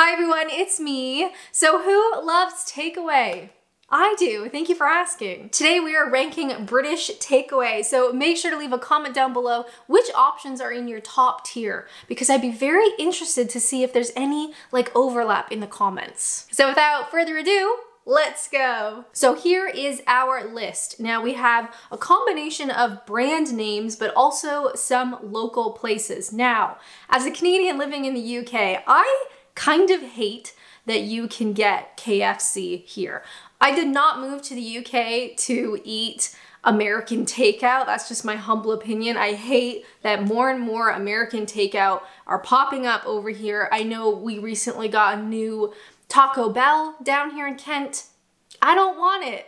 Hi everyone, it's me. So who loves takeaway? I do, thank you for asking. Today we are ranking British takeaway, so make sure to leave a comment down below which options are in your top tier, because I'd be very interested to see if there's any overlap in the comments. So without further ado, let's go. So here is our list. Now we have a combination of brand names, but also some local places. Now, as a Canadian living in the UK, I kind of hate that you can get KFC here. I did not move to the UK to eat American takeout. That's just my humble opinion. I hate that more and more American takeout are popping up over here. I know we recently got a new Taco Bell down here in Kent. I don't want it.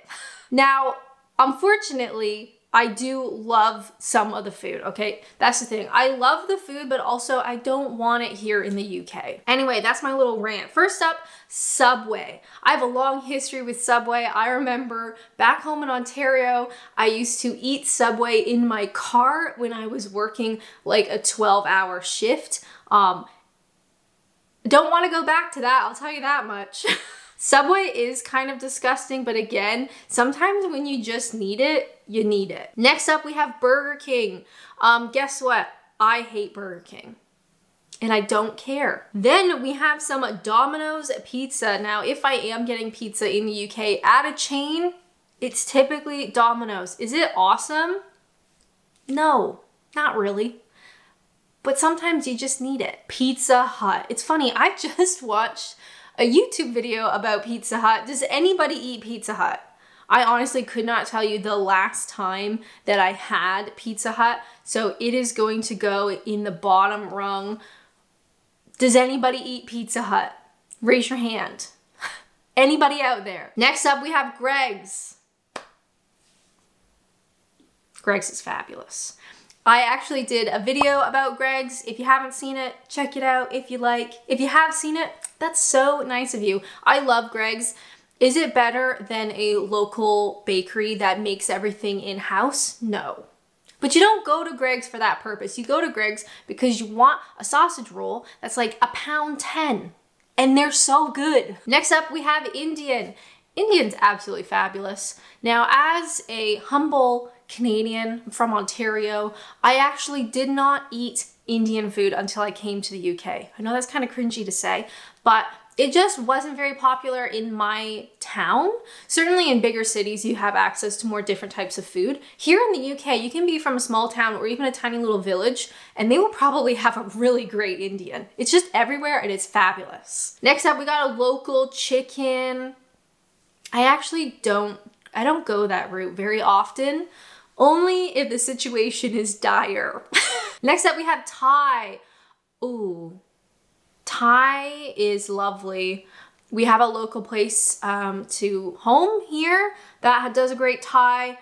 Now, unfortunately, I do love some of the food, okay? That's the thing. I love the food, but also I don't want it here in the UK. Anyway, that's my little rant. First up, Subway. I have a long history with Subway. I remember back home in Ontario, I used to eat Subway in my car when I was working like a 12-hour shift. Don't want to go back to that, I'll tell you that much. Subway is kind of disgusting, but again, sometimes when you just need it, you need it. Next up, we have Burger King. Guess what? I hate Burger King. And I don't care. Then we have some Domino's pizza. Now, if I am getting pizza in the UK at a chain, it's typically Domino's. Is it awesome? No, not really. But sometimes you just need it. Pizza Hut. It's funny, I just watched a YouTube video about Pizza Hut. Does anybody eat Pizza Hut? I honestly could not tell you the last time that I had Pizza Hut, so it is going to go in the bottom rung. Does anybody eat Pizza Hut? Raise your hand. Anybody out there? Next up, we have Greg's. Greg's is fabulous. I actually did a video about Greg's. If you haven't seen it, check it out if you like. If you have seen it, that's so nice of you. I love Greg's. Is it better than a local bakery that makes everything in-house? No. But you don't go to Greg's for that purpose. You go to Greg's because you want a sausage roll that's like £1.10, and they're so good. Next up, we have Indian. Indian's absolutely fabulous. Now, as a humble Canadian from Ontario, I actually did not eat Indian food until I came to the UK. I know that's kind of cringy to say, but it just wasn't very popular in my town. Certainly in bigger cities, you have access to more different types of food. Here in the UK, you can be from a small town or even a tiny little village, and they will probably have a really great Indian. It's just everywhere and it's fabulous. Next up, we got a local chicken. I don't go that route very often, only if the situation is dire. Next up, we have Thai. Ooh, Thai is lovely. We have a local place to home here that does a great Thai.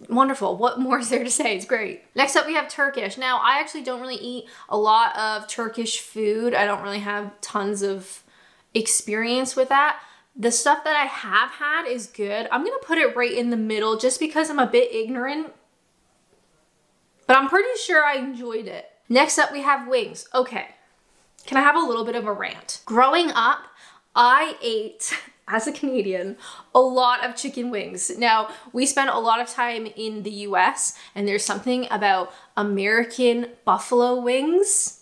Wonderful. What more is there to say? It's great. Next up, we have Turkish. Now, I actually don't really eat a lot of Turkish food. I don't really have tons of experience with that. The stuff that I have had is good. I'm gonna put it right in the middle just because I'm a bit ignorant, but I'm pretty sure I enjoyed it. Next up, we have wings. Okay, can I have a little bit of a rant? Growing up, I ate, as a Canadian, a lot of chicken wings. Now, we spent a lot of time in the US, and there's something about American buffalo wings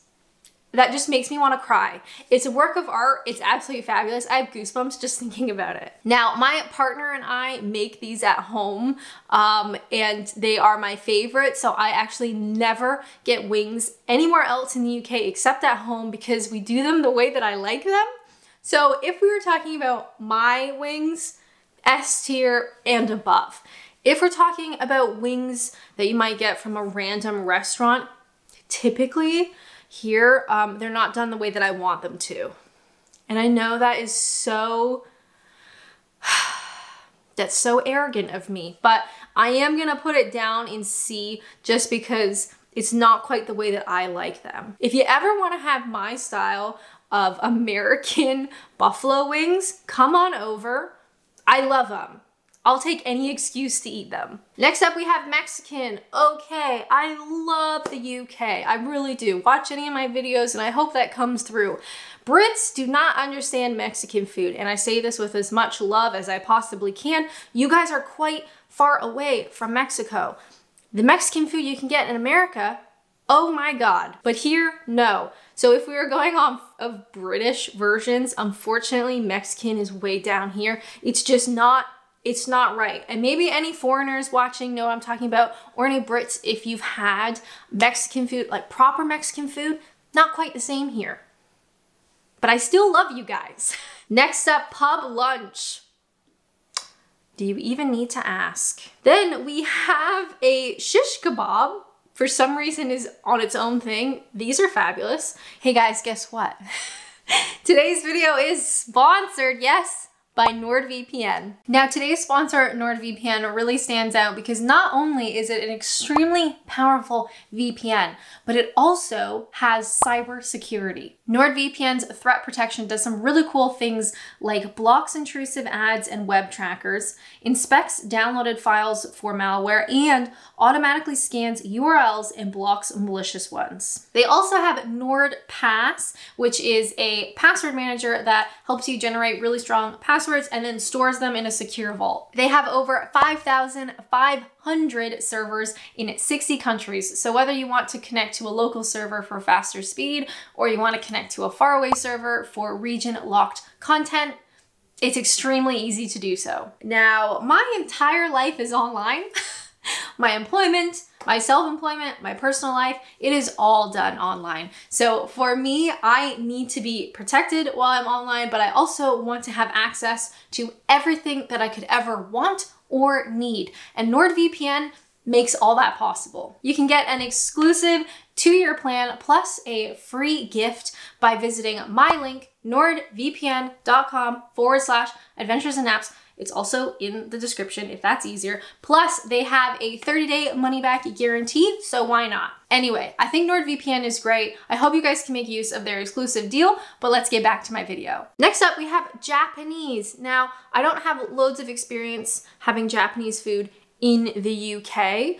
that just makes me want to cry. It's a work of art. It's absolutely fabulous. I have goosebumps just thinking about it. Now, my partner and I make these at home, and they are my favorite. So I actually never get wings anywhere else in the UK except at home because we do them the way that I like them. So if we were talking about my wings, S tier and above. If we're talking about wings that you might get from a random restaurant, typically, here, they're not done the way that I want them to. And I know that is that's so arrogant of me, but I am gonna put it down in C just because it's not quite the way that I like them. If you ever wanna have my style of American buffalo wings, come on over. I love them. I'll take any excuse to eat them. Next up, we have Mexican. Okay, I love the UK. I really do. Watch any of my videos and I hope that comes through. Brits do not understand Mexican food, and I say this with as much love as I possibly can. You guys are quite far away from Mexico. The Mexican food you can get in America, oh my God. But here, no. So if we were going on of British versions, unfortunately, Mexican is way down here. It's just not, it's not right. And maybe any foreigners watching know what I'm talking about, or any Brits, if you've had Mexican food, like proper Mexican food, not quite the same here. But I still love you guys. Next up, pub lunch. Do you even need to ask? Then we have a shish kebab. For some reason is on its own thing. These are fabulous. Hey guys, guess what? Today's video is sponsored, yes, by NordVPN. Now today's sponsor, NordVPN, really stands out because not only is it an extremely powerful VPN, but it also has cyber security. NordVPN's threat protection does some really cool things like blocks intrusive ads and web trackers, inspects downloaded files for malware, and automatically scans URLs and blocks malicious ones. They also have NordPass, which is a password manager that helps you generate really strong passwords and then stores them in a secure vault. They have over 5,500 servers in 60 countries. So whether you want to connect to a local server for faster speed, or you want to connect to a faraway server for region-locked content, it's extremely easy to do so. Now, my entire life is online. My employment, my self-employment, my personal life, it is all done online. So for me, I need to be protected while I'm online, but I also want to have access to everything that I could ever want or need. And NordVPN makes all that possible. You can get an exclusive 2-year plan plus a free gift by visiting my link, nordvpn.com/adventures and apps. It's also in the description if that's easier. Plus, they have a 30-day money-back guarantee, so why not? Anyway, I think NordVPN is great. I hope you guys can make use of their exclusive deal, but let's get back to my video. Next up, we have Japanese. Now, I don't have loads of experience having Japanese food in the UK.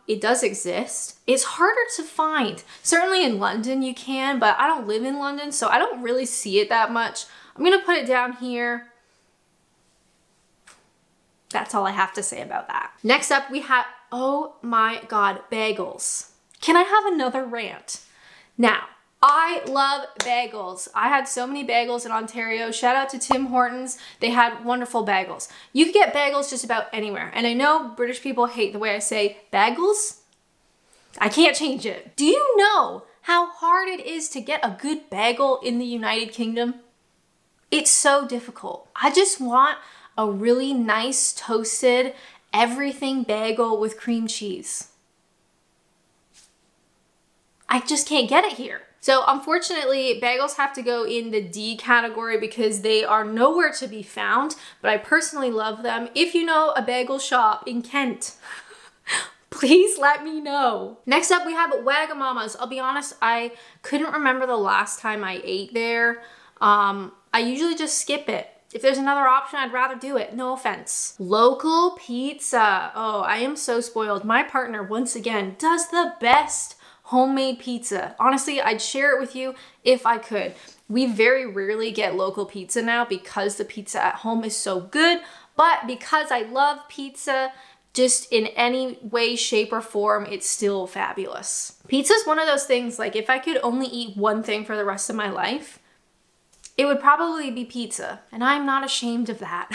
It does exist. It's harder to find. Certainly in London you can, but I don't live in London, so I don't really see it that much. I'm gonna put it down here. That's all I have to say about that. Next up, we have, oh my God, bagels. Can I have another rant? Now, I love bagels. I had so many bagels in Ontario. Shout out to Tim Hortons. They had wonderful bagels. You can get bagels just about anywhere. And I know British people hate the way I say bagels. I can't change it. Do you know how hard it is to get a good bagel in the United Kingdom? It's so difficult. I just want a really nice toasted everything bagel with cream cheese. I just can't get it here. So unfortunately, bagels have to go in the D category because they are nowhere to be found, but I personally love them. If you know a bagel shop in Kent, please let me know. Next up, we have Wagamama's. I'll be honest, I couldn't remember the last time I ate there. I usually just skip it. If there's another option, I'd rather do it. No offense. Local pizza. Oh, I am so spoiled. My partner, once again, does the best homemade pizza. Honestly, I'd share it with you if I could. We very rarely get local pizza now because the pizza at home is so good, but because I love pizza, just in any way, shape, or form, it's still fabulous. Pizza is one of those things, like if I could only eat one thing for the rest of my life, it would probably be pizza, and I'm not ashamed of that.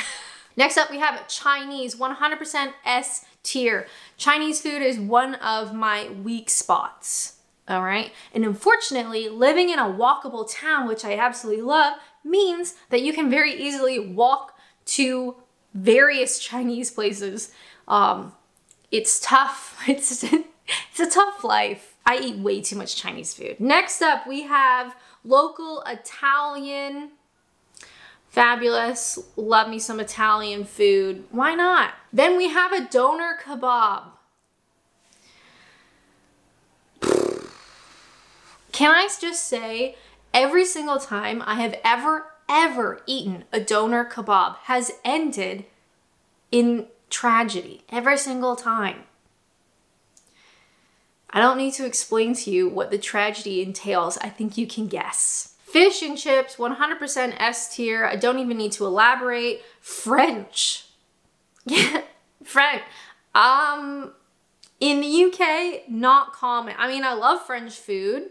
Next up, we have Chinese, 100% S tier. Chinese food is one of my weak spots, all right? And unfortunately, living in a walkable town, which I absolutely love, means that you can very easily walk to various Chinese places. It's tough. It's a tough life. I eat way too much Chinese food. Next up, we have local Italian. Fabulous. Love me some Italian food. Why not? Then we have a doner kebab. Can I just say, every single time I have ever eaten a doner kebab has ended in tragedy every single time. I don't need to explain to you what the tragedy entails. I think you can guess. Fish and chips, 100% S tier. I don't even need to elaborate. French. Yeah, French. In the UK, not common. I mean, I love French food,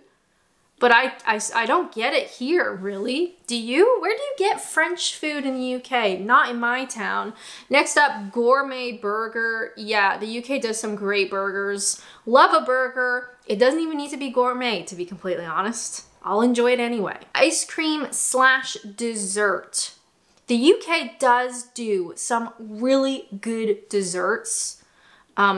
but I don't get it here, really. Do you? Where do you get French food in the UK? Not in my town. Next up, gourmet burger. Yeah, the UK does some great burgers. Love a burger. It doesn't even need to be gourmet, to be completely honest. I'll enjoy it anyway. Ice cream / dessert. The UK does do some really good desserts.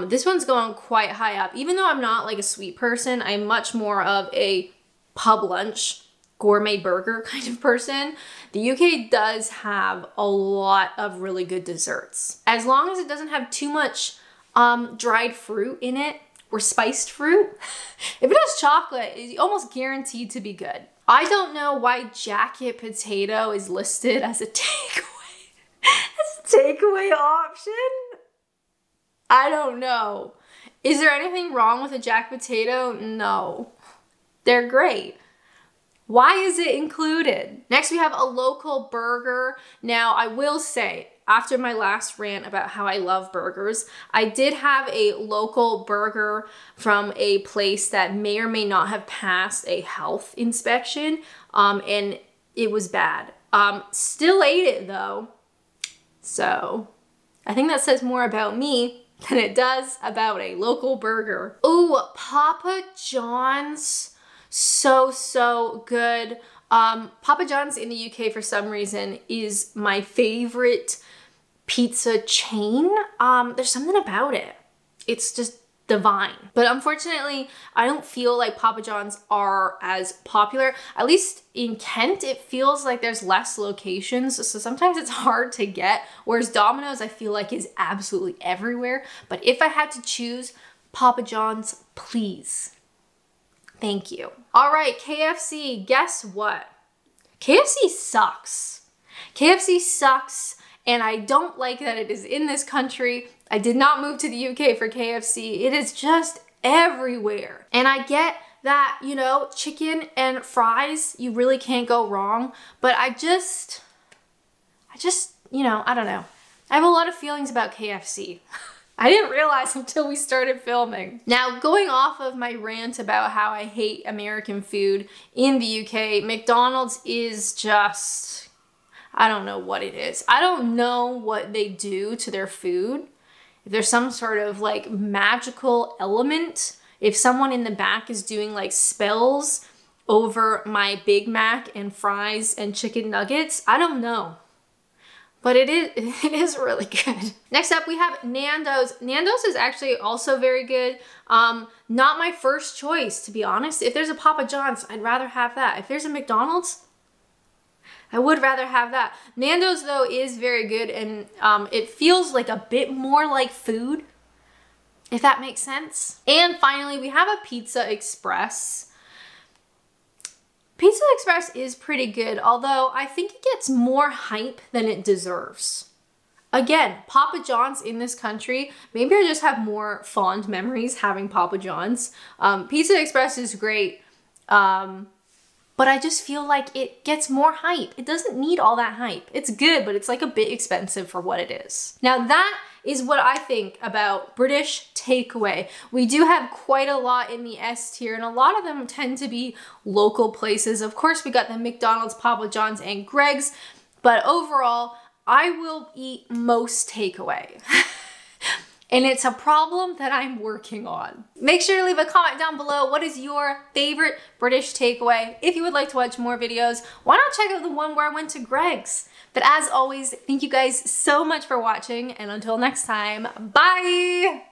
This one's going quite high up. Even though I'm not like a sweet person, I'm much more of a pub lunch, gourmet burger kind of person. The UK does have a lot of really good desserts. As long as it doesn't have too much dried fruit in it or spiced fruit. If it has chocolate, it's almost guaranteed to be good. I don't know why jacket potato is listed as a takeaway. As a takeaway option? I don't know. Is there anything wrong with a jack potato? No. They're great. Why is it included? Next, we have a local burger. Now, I will say, after my last rant about how I love burgers, I did have a local burger from a place that may or may not have passed a health inspection, and it was bad. Still ate it though. So, I think that says more about me than it does about a local burger. Ooh, Papa John's. So good. Papa John's in the UK for some reason is my favorite pizza chain. There's something about it. It's just divine. But unfortunately, I don't feel like Papa John's are as popular. At least in Kent, it feels like there's less locations, so sometimes it's hard to get. Whereas Domino's, I feel like, is absolutely everywhere. But if I had to choose, Papa John's, please. Thank you. All right, KFC, guess what? KFC sucks. KFC sucks, and I don't like that it is in this country. I did not move to the UK for KFC. It is just everywhere. And I get that, you know, chicken and fries, you really can't go wrong. But I just, you know, I don't know. I have a lot of feelings about KFC. I didn't realize until we started filming. Now, going off of my rant about how I hate American food in the UK, McDonald's is just, I don't know what it is. I don't know what they do to their food. If there's some sort of like magical element, if someone in the back is doing like spells over my Big Mac and fries and chicken nuggets, I don't know. But it is really good. Next up, we have Nando's. Nando's is actually also very good. Not my first choice, to be honest. If there's a Papa John's, I'd rather have that. If there's a McDonald's, I would rather have that. Nando's, though, is very good, and it feels like a bit more like food, if that makes sense. And finally, we have a Pizza Express. Pizza Express is pretty good, although I think it gets more hype than it deserves. Again, Papa John's in this country, maybe I just have more fond memories having Papa John's. Pizza Express is great, but I just feel like it gets more hype. It doesn't need all that hype. It's good, but it's like a bit expensive for what it is. Now that is what I think about British takeaway. We do have quite a lot in the S tier, and a lot of them tend to be local places. Of course, we got the McDonald's, Papa John's, and Greg's, but overall, I will eat most takeaway. And it's a problem that I'm working on. Make sure to leave a comment down below. What is your favorite British takeaway? If you would like to watch more videos, why not check out the one where I went to Greg's? But as always, thank you guys so much for watching, and until next time, bye!